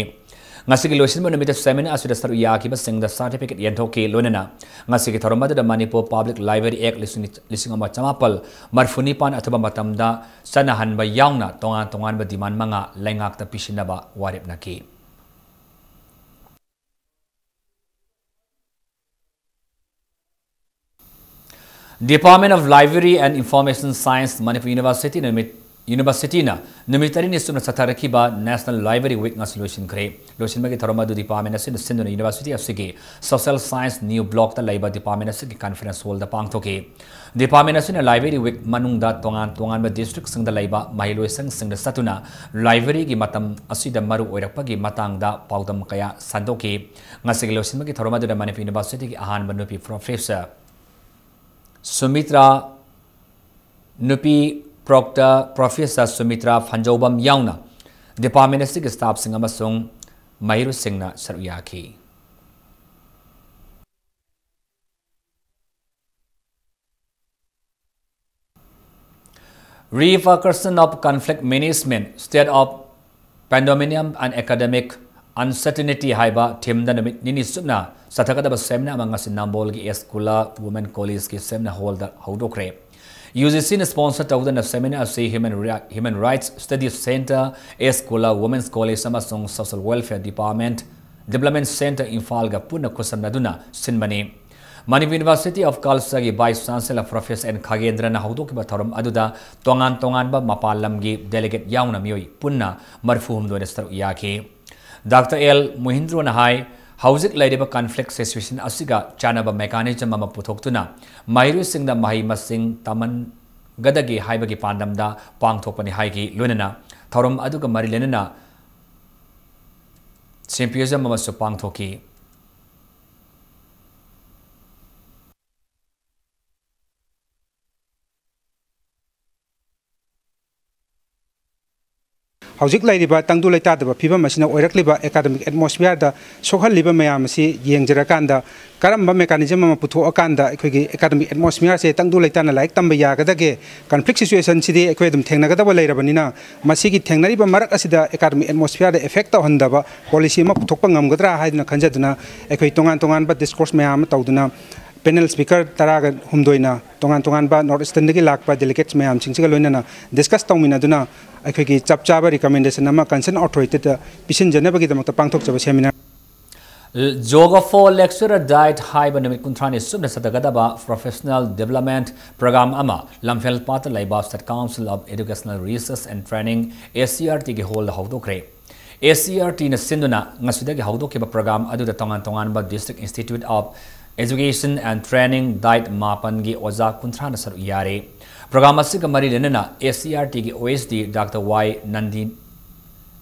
A: Ngasigi losin mo namita seminar asida saru yaki ba sing the certificate yentoki lonena ngasigi tharomada da Manipur Public Library Act lising ama chamapal marfunipan ataba matamda sanahan ba yaungna tongan ba diman mga lengak ta pisinaba warip naki Department of Library and Information Science Manipur University na numitari ni sumna sataraki ba National Library Week nga solution kre losin magi tharomadu department asin sinduna University of Sigi Social Science New Block ta laiba department asin conference hall da pangthoki department asin Library Week manung da tongan ba district sing da laiba mahiloisang sing da satuna library gi matam asida maru oirakpa gi matang da paudam kaya sandoki ngasigi losin magi tharomadu da Manipur University gi ahan banupi professor Sumitra Nupi Proctor Professor Sumitra Fanjobam Yauna Department of Staff Sing amasung Mahiru Singna Saruyaki Repercussion of conflict management state of pandemonium and academic uncertainty haiba timda nini sumna sathakada ba semna mangasin nambol gi Escola Women College ki semna holder haudokre UGC sponsor tawdan seminar say Human Rights Studies Center Escola Women's College amasung Social Welfare Department Development Center Imphal ga puna khosam naduna sinmani Manipur University of Culture gi Vice Chancellor Professor N Khagendra na haudok ba tharom aduda tongan ba mapalam gi delegate yauna mioi punna marfuhum do restaur yaki Dr. L. Mohindro Nahai Housing Ladiba conflict situation asiga chanaba mechanism ama puthokuna Mairu Singh da Mahi Masing Taman Gadagi Haibagi Pandamda Pangthopani Haigi Lunana Thorum Aduga Marilenana Symposium Amasu Pangthoki
L: Hauzik Ladiba Tangdu Leta Piba Machina Orakliba academic atmosphere da Sohal Liba Mayamasi Yangjarakanda Karamba mechanism Putu Akanda academic atmosphere say Tangdu Letana like Tambaya Gadage conflict situation city equatum Tenagada Labanina Masiki Tenariba Marak Asida academic atmosphere the effect of Handaba policy Topangam Gadra Haidna Kanjaduna Equatongan but discourse Mayam Tauduna Panel speaker Taraga Humdoina Tongan ba Northeastern Lakpa delegates Mayam Chinchigaloina discuss Tominaduna Aki Chapchaba recommendation Nama concern authority Pishin Janabaki the Pangtok seminar.
A: Joga for lecturer died high Banamik Kuntrani Subna Satagadaba Professional Development Program Ama Lamfel Pata Laiba State Council of Educational Research and Training ACRT ki hold Haudokre. ACRT na Sinduna Nasudagi Haudokiba program Adu the Tongan District Institute of Education and Training died Mapangi Oza Kuntrana Saru Yare. Program Asiga Mari Lenana ACRT ki OSD Dr. Y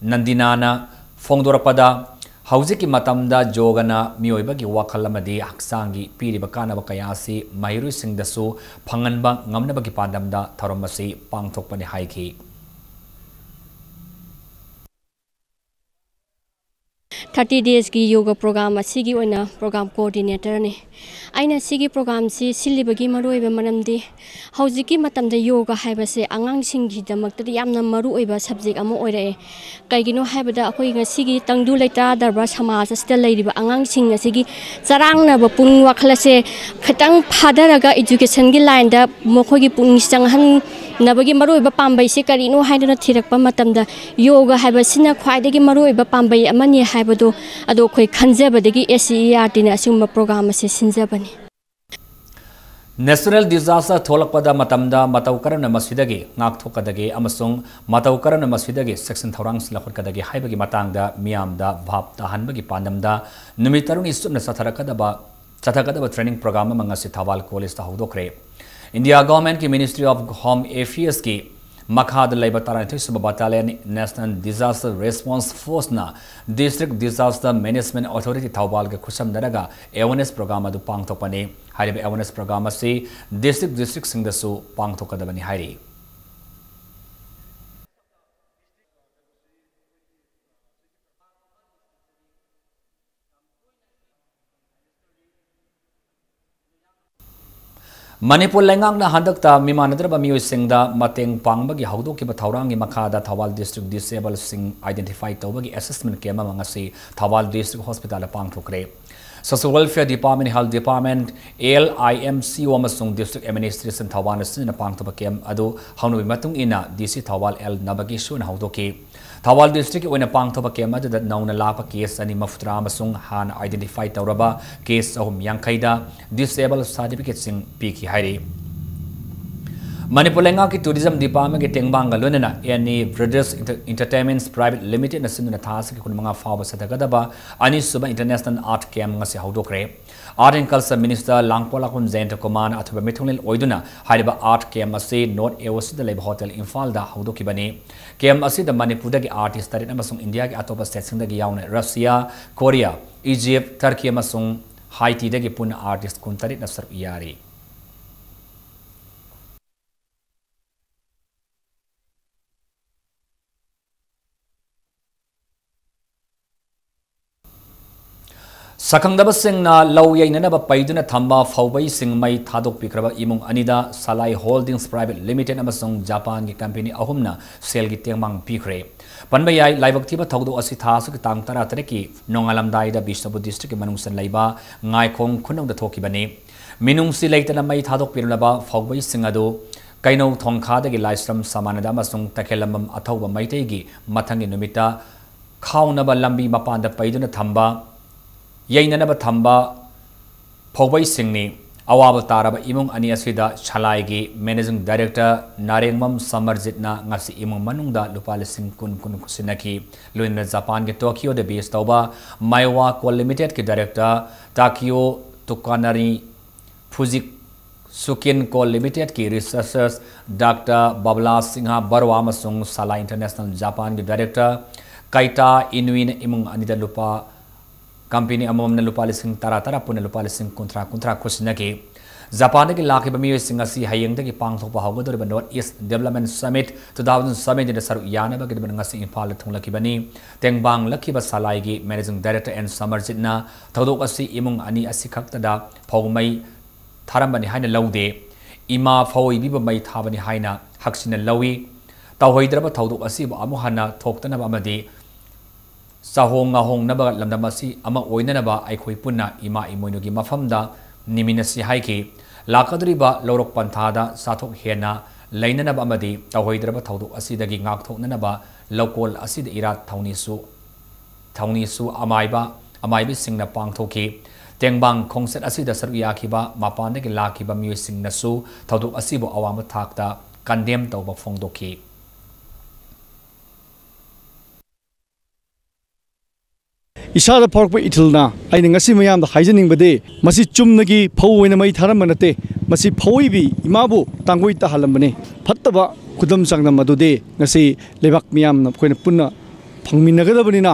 A: Nandinana Fongdorapada Hauziki Matamda Jogana Mioibagi Wakalamadi Aksangi Piriba Kanaba Kayasi Mahiru Singh Dasu Panganba Ngamnabagi Padamda Taromasi Pangtokpani Haiki
M: 30 days ki yoga program asigi oina program coordinator ne aina sigi program si silibagi maroiba manamdi haujiki matamda yoga haibase angang singgi damakta yamna maru oiba subject ama oire kaigino haibada akoi ngasigi tangdu leita darba samaj asida leiriba angang sing asigi charangna ba pung wakhlase khatang phadaraga education gi line da mokhogi pung changhan nabagi maroiba pambai se karino haiduna thirakpa matamda yoga haibasina khwaidagi maroiba pambai amani haibado ado khoi khanjabadagi SCERT na asumba program ase sinjabani
A: National Disaster Tholakpada Matamda Mataukarana Masvidagi Ngakthokadagi Amasung Mataukarana Masvidagi Section Thorangs Lakhurkadagi Haibagi Matangda Miamda Bhap Tahanbagi Pandamda Numitaruni Subna Sathakadaba training program Mangasi Thawal College Tahudokre India government ki Ministry of Home Affairs ki Makhad Labor Taranthi Battalion National Disaster Response Force na District Disaster Management Authority Thawal ke khusam daraga awareness program adu pangthopani हाइरिबे awareness program असी district सिंगदसु पांगथोकदबनी हाइरि Manipur lengang na handakta mimanadra miyoy singda mateng pangbagi hawdokiba thawrangi makhada Thawal District Disabled Sing identify tawbagi assessment kema mangasi Thawal District Hospital pangthokre. Social Welfare Department, Health Department, ALIMC amasung District Administration Thawal na pangthoba kem adu hawnubi matung ina DC Thawal L nabagi shun hawdoki. Thawal District oina pangthoba kem adu that nauna lapa case ani mafutra amasung han identify tawraba case ahum yangkaida disabled certificate sing piki hairi. Manipur lenga ki tourism department ki tengbanga lunena ani Brothers Entertainments Private Limited na sinuna thas ki kun mga fawa satagadaba ani suba international art camp nga si hawdokre. Art and Culture Minister Langpola kun Zainta Koman athuba mithunglil oiduna hariba art camp ase North East Lab Hotel Imphal da hawdokibani. Camp ase da Manipur da ki artist tarit amasung India ki atopa state sing da ki yauna Russia, Korea, Egypt, Turkey amasung Haiti da ki puna artist kun tarit na sarp iyari. Sakangdaba sing na law yainanaba paiduna thamba phawbai sing mai thadok pikraba imung anida Salai Holdings Private Limited amasung Japan ki company ahumna sel gi tengmang pikre panbayai laibak thiba thogdo asi thasu ki tang tara tare ki nongalamdai da Bishnapur district ki manungsan laiba ngaikong khunong da thokibani minung si leitana mai thadok pirnaba phawbai sing adu kaino thongkha da gi laisram samanada amasung takhelamam athauba maitei gi mathangi numita khaunaba lambi mapanda paiduna thamba Yainanaba thamba phawbai singni awaba taraba imung ani asida Chalaigi Managing Director Narengmam Samarjitna ngasi imung manungda lupa lising kun kusinaki luina Japan ke Tokyo de base tauba Maiwa Co Limited ke Director Takio Tukanari Fuzik Sukin Co Limited ki researchers Dr. Babla Singha Barwa amasung Sala International Japan ke Director Kaita Inuin imung anida lupa company amam na lupa lising tara puna lupa lising kontra kusinaki Japan ki laki bamiyo singasi hayeng ki pangthokpa hawgador ba North East Development Summit 2007 de saru yana ba gidban ngasi Imphal thunglaki bani tengbang lakhi ba Salai gi Managing Director and Samarjitna thodok asi imung ani asi khakta da phawmai tharambani haina laude ima phawoi bi ba mai thabani haina haksina lawi tawhoidraba thodok asi ba amu hana thoktana ba amadi Sahong ngahong naba lamdamasi ama oinanaba aikhoi punna ima imoinugi mafamda niminasi haiki lakadriba lorok panthada sathok hena lainanaba amadi tawhoidraba thodok asidagi ngakthoknanaba lokol asida irat thaunisu amaibi singna pangthoki tengbang khongset asida saruya khiba mapandagi lakhiba miyo singnasu thodok asibo awama thakta condemn tawba phongdoki
N: Isada porkpa itilna aina ngasi mayam da haijening bade masi chumnagi phawina mai tharam manate masi phawibi imabu tangoi ta halambane phattaba kudam changna madude ngasi lebak miyam na koina punna phangminagadabani na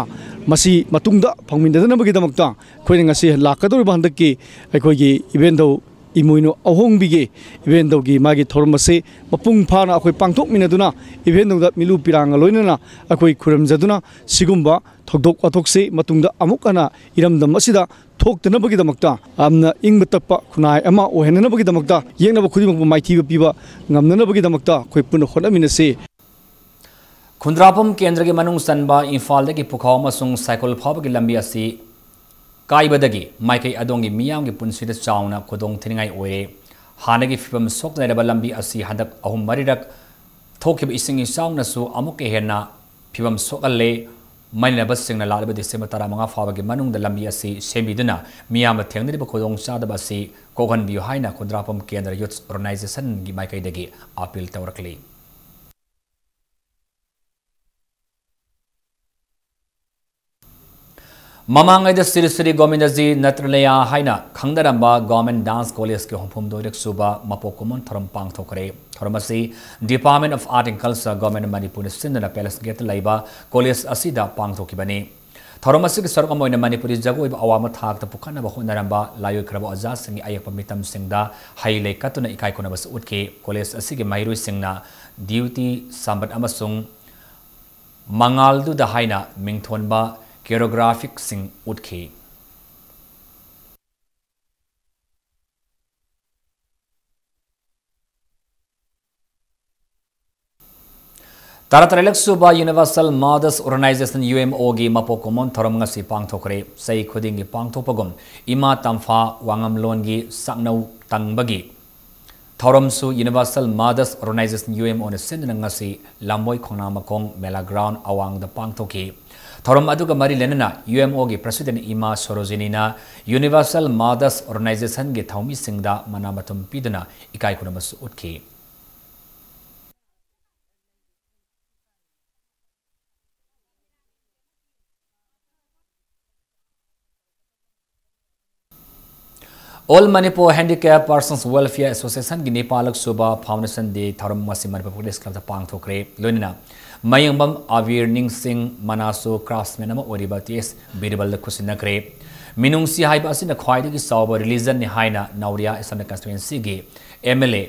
N: masi matungda phangminadana bagi damakta koina ngasi lakador bandaki aikogi event imoino ahongbige event gi magi thormase mapung phana akoi pangthok minaduna event da milu piranga loinana akoi khuramjaduna sigumba thokdok athokse matungda amukana iramdam asida thoktanabagi damakta amna ingba takpa khunai ama ohenanabagi damakta yengnaba khudimok maithiba piba ngamnanabagi damakta khoi pun honaminase
A: Khundrapam Kendra ki manung sanba Imphal ki pukhaw amasung cycle phawba ki lambi asi kaibadagi maikai adongi miyam ki punsida chauna khodong thiningai oire hanagi fibam soknairaba lambi asi hadak ahum marirak thokiba isingi chauna su amuke hena fibam sokalle mainaba singna lalaba December 15 fawa ki manung da lambi asi semiduna miyam thengniriba khodong chadaba asi kogan biyo haina Khundrapam Kendra Youth Organization ki maikai dagi appeal tawrakli Mamangai da Siri Gomindaji Natralaya Haina Khangdaramba Government Dance College ke Homphum Doirak Suba Mapokumon Thoram Pangthokre Thoramasi Department of Art and Culture Government Manipur Sindana Palace Gate Laiba College Asida Pangthokibani Thorom asig sarok amoy na Manipuri jago iba awama thak ta pukana ba honaramba layo krabo aja singi ayak pamitam singda haile katuna ikai kona bas utke college asigi mahiru singna duty sambat amasung mangaldu da haina mingthonba choreographic sing utke Taratarelek Suba Universal Mothers Organization UMO gi mapokomon thorom ngasi pangthokre sei khuding gi pangthopagum ima tamfa wangam lon gi saknau tangbagi thorom su Universal Mothers Organization UMO ne sendna ngasi lamboi khongna makong mela ground awang da pangthoki thorom aduga mari lenana UMO gi president ima sorojini na Universal Mothers Organization gi thaumi singda manamatum pidana ikai kunamas utki All Manipur Handicapped Persons Welfare Association gi Nepalak Suba Foundation de Tharum Masi Manipur Police Club da pangthokre loinina Mayangbam Avir Ning Singh Manasu Craftsman ama oriba ts Biribal Kusinakre Minungsi haiba asina khwaidagi sawba religion ni haina Nauria Assam constituency gi MLA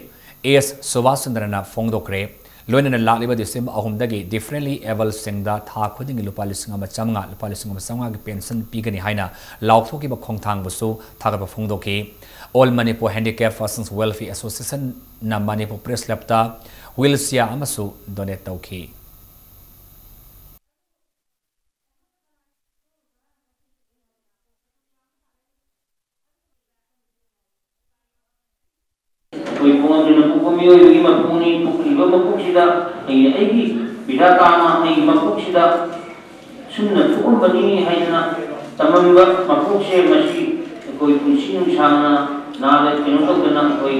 A: AS Subhasundarana Fongdokre loinina lakliba December ahumdagi differently able singda tha khudingi lupa lising ama chamnga lupa lising ama samnga gi pension pigani haina laukhoki ba khongthang busu thagaba phongdoki All Manipur Handicapped Persons Welfare Association na Manipur Press Club ta wheelchair amasu donate tauki
O: Koi pon na pukumio yogi mapuni pukliba mapuksida ai bidakama ai mapuksida sunna tuumbani haina tamamba mapukse masi koi punsin sana nale kinotokna koi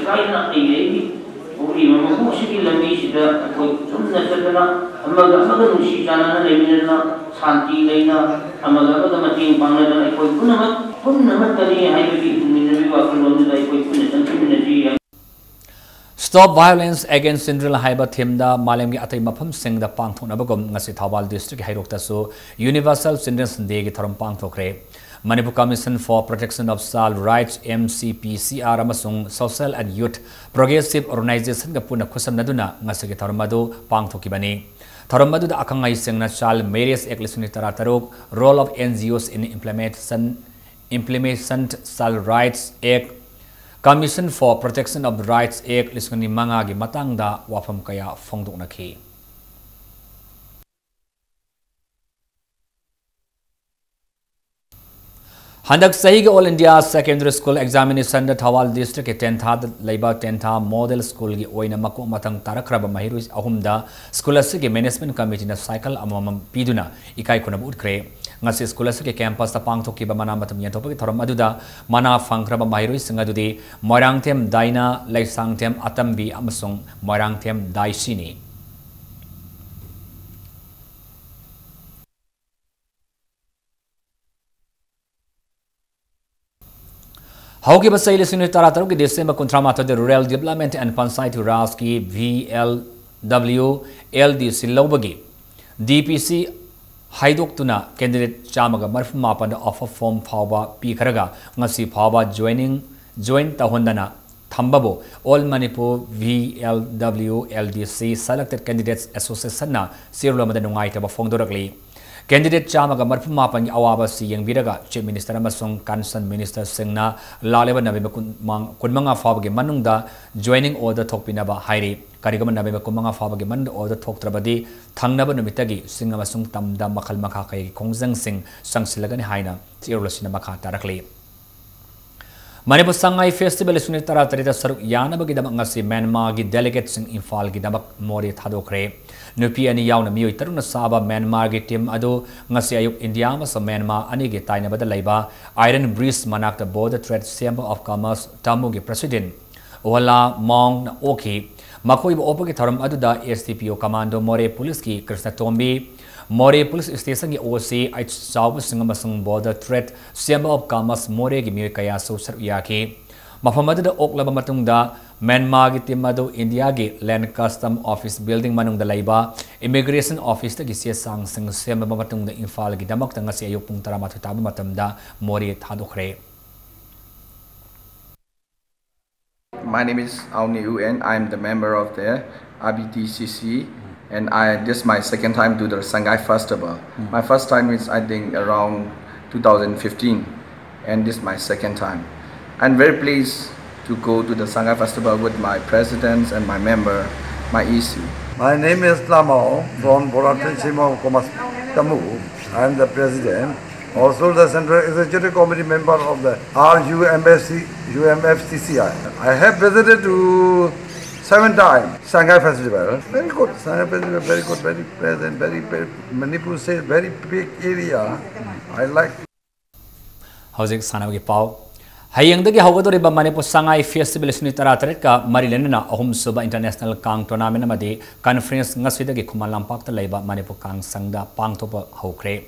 O: kaina ai uri mapuksidi lambi sida koi sunna sadana amaga nusi jana lemina santi leina amaga mating pangna koi punama tani haibi minri wa kulonda koi punna
A: Stop Violence Against Children haiba themda malemgi atai mafam singda pangthona bagom ngasi Thawal district hairokta su Universal Children's Day gi thorom pangthokre Manipur Commission for Protection of Child Rights MCPCR amasung Social and Youth Progressive Organization ga puna khusamnaduna ngasi gi thorom adu pangthokibani thorom adu da akangai singna Child Marriage Act 2013 role of NGOs in implementation Child Rights Act Commission for Protection of the Rights Act lisungni manga gi matangda wafam kaya fongdoknaki Handak sahi All India Secondary School Examination da Thawal District ke 10th Laiba 10th Model School gi oina mako matang tarakraba mahiru ahumda school asigi management committee na cycle amamam piduna ikai kuna utkre ngasi school asigi campus ta pangthoki ba mana matam yantopagi thoram aduda mana fangkraba mahiru singadudi Moirangthem Daina Laisangthem Atambi amasung Moirangthem Daisini Hauki basai lisuni tarataru ki December kontramato de Rural Development and Panchayati Raj ki VLW LDC lobagi DPC Haidoktuna candidate chamaga marfu mapanda offer form phawba pikaraga ngasi phawba join tahondana thambabo All Manipur VLW LDC selected candidates association na sirulama nungai taba fongdorakli Candidate Chamaga Marfu Mapan Awaba si Yang Viraga, Chief Minister Amasung Concerned Minister Singna Laleba Nabiba Kunmanga Fabagi Manungda joining order Tokpinaba Hairi, Karigama Nabiba Kumanga Fabagi Mand order Tok Trabadi, Tangnaba Numitagi, Singamasung Tamda Makal Makaki, Kongzang Sing, Sang Silagan Haina, Tirosina Maka directly. Manipur Sangai Festival is Unitara Tarita Saruk Yana Bagidamangasi Myanmar gi delegates in Infal Gidamak Mori Thadokre. Nupi ani yauna miyo itaruna saba Myanmar gi team ado ngasi ayuk India mas Myanmar ani gi taina bada laiba Iron Breeze Manak the Border Trade Chamber of Commerce Tamu gi President Ola Mong na Oki Makoi ba opa gi tharam adu da STPO Commando More Police ki Krishna Tombi More Police Station ki OC ay South Singamasung Border Trade Chamber of Commerce More gi miyo kaya so sar yaki Mafamadu da oklaba matungda Myanmar ki team adu India ki Land Custom Office building manung da laiba Immigration Office ta ki sia sang sing sem ba matung da Imphal ki damak ta ngasi ayuk pung 12 tabu matam da mori thadukre.
P: My name is Auniu and I'm the member of the RBTCC, and this is my second time to the Shanghai Festival. My first time is I think around 2015, and this is my second time. I'm very pleased to go to the Shanghai Festival with my presidents and my member, my EC.
Q: My name is Lamao from Boratin Simo Komas Tamu. I'm the president. Also the Central Executive Committee member of the UMFCCI. I have visited to 7 times Shanghai Festival. Very good. Shanghai Festival very good, very pleasant, very Manipur state, very big area. I like.
A: How's Sanagi Pau? Hayang dagi hawgadoriba Manipur Shanghai Festival sini tara-tarit ka marilenna ahum suba international kang tournament amadi conference ngaswidagi Kumalampak ta laiba Manipur kang sangda pangthopa hokre.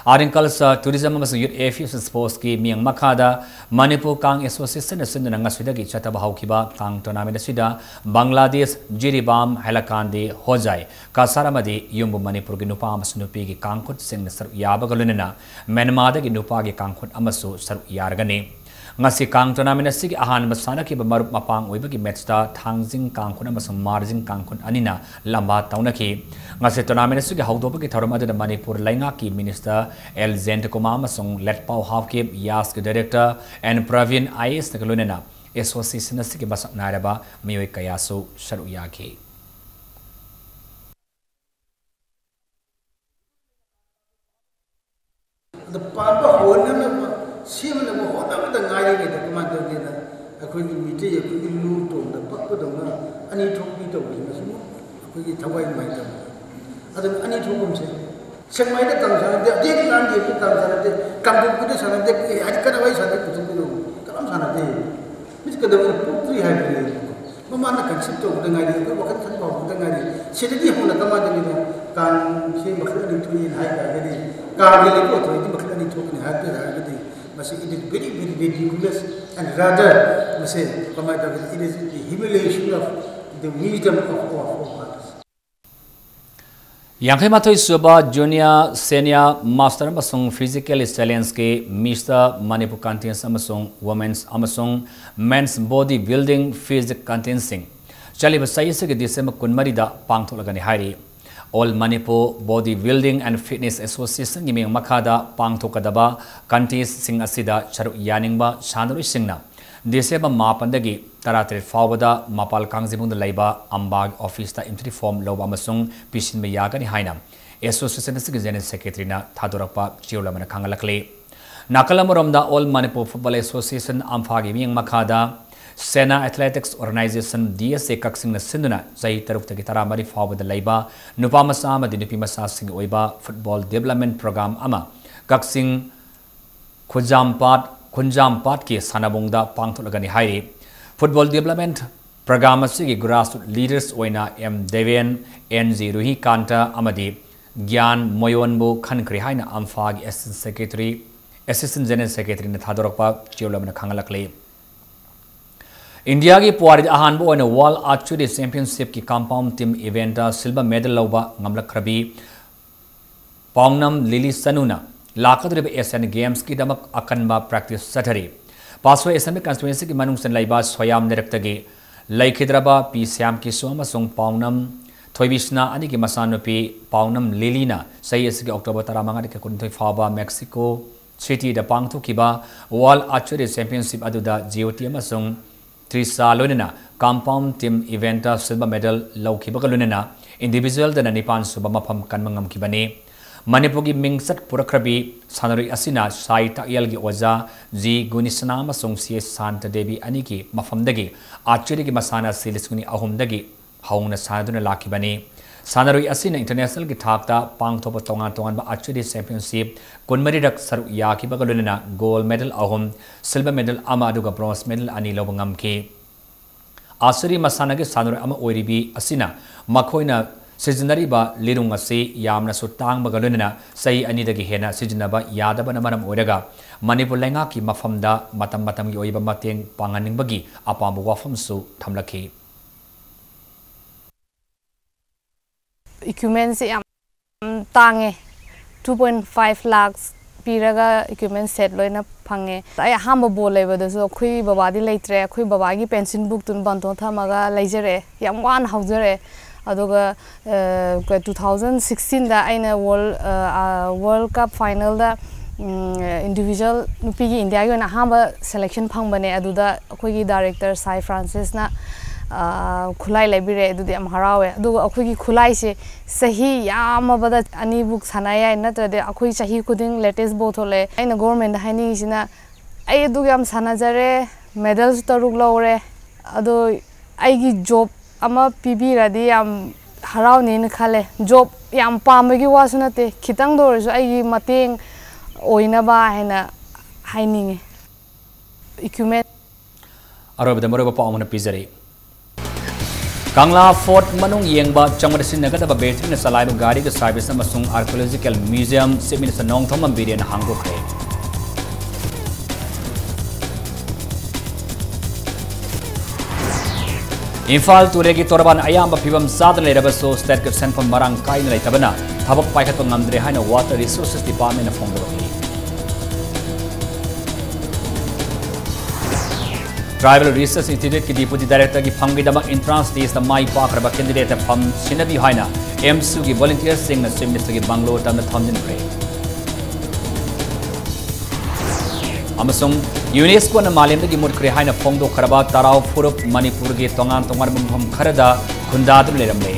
A: Agriculture, Tourism and Youth Affairs and Sports ki miyang makada Manipur Kang Association na sindana ngaswidagi chataba hawkiba kang tournament sida Bangladesh Jiribam Hailakandi Hojai kasaramadi yumbu Manipur gi nupa amasu nupi gi kangkut sing na saru yabagalunena Myanmar gi nupa gi kangkut amasu saru yargani. Ngasi kang tournament sigi ahan masana ki marup mapang oibagi match ta thangjing kangkun amasung marjing kangkun anina lamba taunaki ngasi tournament sigi hawdobagi tharum adu Manipur lainga ki minister El Zentokuma amasung Letpau Hawkip Yas ki director and Pravin IS nakalunena association sigi basak naraba miyoi kayasu sharu yaki.
R: The Papa Holland Simon of the Nile, the commander, a quick meeting, a quick loot on the Pakadona, and he took me to him, a quick Hawaii matter. Other than any two say, Send my comes on the day land, the comes on the come to put us on the day, I cut away on the Putuno, comes on a day. Miss Kadam put 300. Mamma can sit over the night, what can come over the night. Sitting on the commander can say McClellan to me in high. Car really go to McClellan token happy. It is very, very ridiculous, and rather, it is the humiliation of the wisdom of our forefathers.
A: Yang Matoi Suba Junior Senior Master Amasung Physical Stallions ke Mr. Manipur Contents Amasung Women's Amasung Men's Body Building Physical Contensing. Chali Basayase ke December Kunmarida Pangtolagani Hari. All Manipur Body Building and Fitness Association Giming Makada Pangtokadaba Kantis Sing Asida Charu Yaningba Shanduri Singna. December Mapandagi Taratri Fawada Mapal Kangzibung the Laiba Ambag Office ta Entry Form Loba Masung Pishin Mayagani Hainam. Association General Secretary na Thadorapa Chiulamana Kangalakle. Nakalamuramda All Manipur Football Association Amphagi Ming Makada Sena Athletics Organization DSA Kaksing na Sinduna Zai Taruk Takitara Mari Fawa the Laiba Nupamasa Ama Dinupimasa Sing Oiba Football Development Program Ama Kaksing Kunjampat Ki Sanabungda Pangtolagani Hairi Football Development Program Sigi Grassroots Leaders Oina M. Devian NZ Ruhi Kanta Amadi Gyan Moyonbu Khankri Haina Amfag Assistant General Secretary Nathadorpa Chiolamana Kangalakle India ki puari ahanbo oina World Archery Championship ki compound team event silver medal lauba ngamlak khrabi Pawngnam Lily Sanuna lakadriba Asian Games ki damak akanba practice sathari paswa Asian constituency ki manung san laiba soyam neraktage laikhidraba P Syam ki soma song Pawngnam Thoibisna ani ki masanopi Pawngnam Lilina sayes ki October 15 ki kunthoi faba Mexico City da pangtho kiba World Archery Championship aduda GOT amasung Trisa Lunina, compound team event silver medal Laukiba Lunina, individual the Nipan Subamapam Kanmangam Kibane, Manipugi Mingsat Purakrabi, Sanari Asina, Saita Yelgi Oza, Z Gunisanama Song CS Santa Devi Aniki, Mafamdagi, Archery Masana Silisuni Ahumdagi, Hauna Saduna Lakibane, Sanari Asina International Gitapta, Pang Topa Tongan Tongan Archery Championship, Kunmaridak Saru Yaki Bagaluna, gold medal Ahum, silver medal Amaduga bronze medal Ani Lobangam K. Asuri Masanagi Sanari Ama Oiribi Asina, Makoina सिजनरीबा लिरुंग असे यामना सु तांगबगा लोइना सही अनिदगी हेना सिजनबा यादबना मरम ओइरगा मणिपुर लैंगा की मफमदा मतम मतम की ओइबा मतेंग पांगनिंगबगी अपाम वाफमसु थमलखि
S: equipment से तांगे 2.5 लाख पीरगा इक्विपमेंट सेट लोइना फंगे आई हाम बो लेबदसु खुई बाबादी लेत्रे खुई बाबागी पेंशन बुक तुन बंतो थमगा लेजरे याम वान हाउजरे अदुगा 2016 दा आइना वर्ल्ड कप फाइनल दा इंडिविजुअल नुपीगी इंडिया की हाम सेलेक्शन फंगबने अदुदा अखोगी डायरेक्टर साई फ्रांसिस ना खुलाई लेबिरे अदुदी am harawe aduga akhoi khulai se sahi yam bada ani book sanaya natrade akhoi sahi khuding latest both hole aina government haini sina ai aduga am sanajare medals taruk lore ado ai gi job ama pb radi am harau ni khale job yam pamagi wasunate khitang dor so ai gi mateng oina ba haina haining equipment
A: arobda moroba paamuna pizare Kangla Fort Manung Yengba Changmadasin Nagadaba Betin Salaibu Gari the Service Namasung Archaeological Museum Simin Sanong Thomam Bidian Hangokre. Infal Turegi Torban Ayamba Pibam Southern Lebaso State of San Marang Kain Tabana, Tabak Paikaton Andrehana Water Resources Department of Fongoki. Tribal Research Institute की Deputy Director की फंगीदमा entrance test माई पाक रबा candidate फम सिनबी हाइना MSU की volunteer Singh Chief Minister की बंगलोर तम थंजन pray अमसुंग UNESCO न मालेम की मुर्खरे हाइना फोंगदो खरबा ताराव फुरुप मणिपुर की तोंगान तोंगान मुंफम खरदा खुंदादुम लेरमले